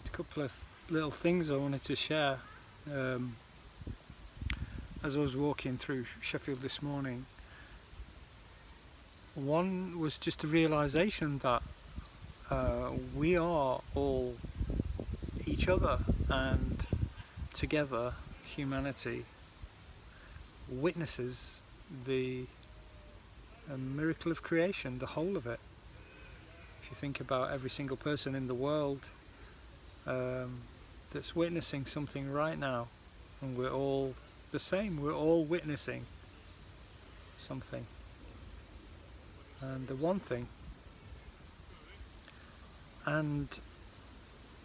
Just a couple of little things I wanted to share. As I was walking through Sheffield this morning, one was just a realisation that we are all each other, and together humanity witnesses the miracle of creation, the whole of it. If you think about every single person in the world that's witnessing something right now, and we're all the same, we're all witnessing something. And the one thing, and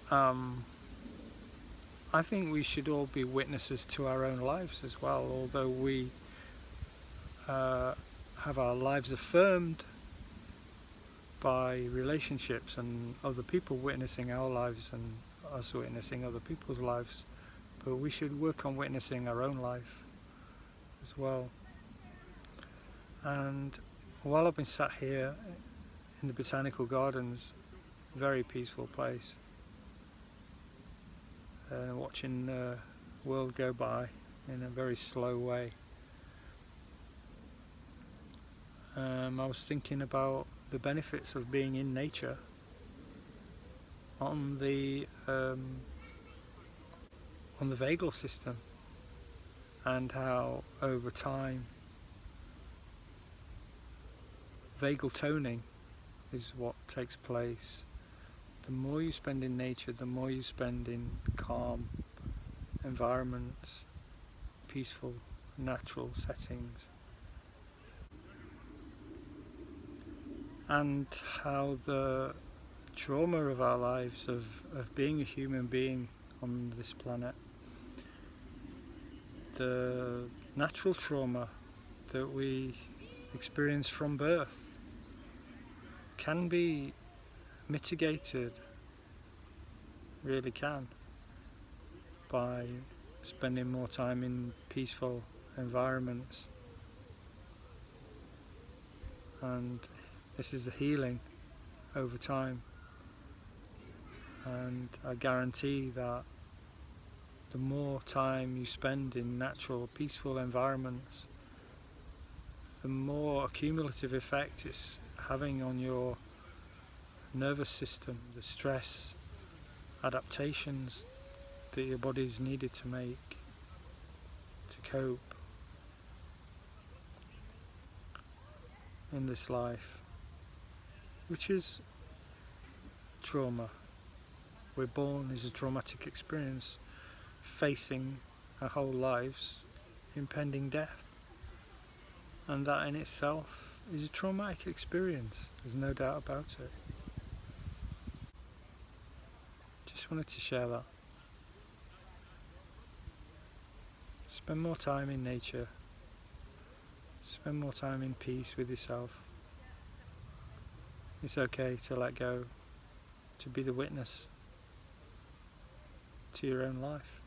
I think we should all be witnesses to our own lives as well, although we have our lives affirmed by relationships and other people witnessing our lives and us witnessing other people's lives, but we should work on witnessing our own life as well. And while I've been sat here in the Botanical Gardens, very peaceful place, watching the world go by in a very slow way, I was thinking about the benefits of being in nature on the vagal system, and how over time vagal toning is what takes place. The more you spend in nature, the more you spend in calm environments, peaceful, natural settings, and how the trauma of our lives, of being a human being on this planet, the natural trauma that we experience from birth, can be mitigated, really can, by spending more time in peaceful environments. And this is the healing over time, and I guarantee that the more time you spend in natural, peaceful environments, the more accumulative effect it's having on your nervous system, the stress adaptations that your body's needed to make to cope in this life, which is trauma. We're born as a traumatic experience, facing our whole lives impending death, and that in itself is a traumatic experience, there's no doubt about it. Just wanted to share that. Spend more time in nature, spend more time in peace with yourself. It's okay to let go, to be the witness to your own life.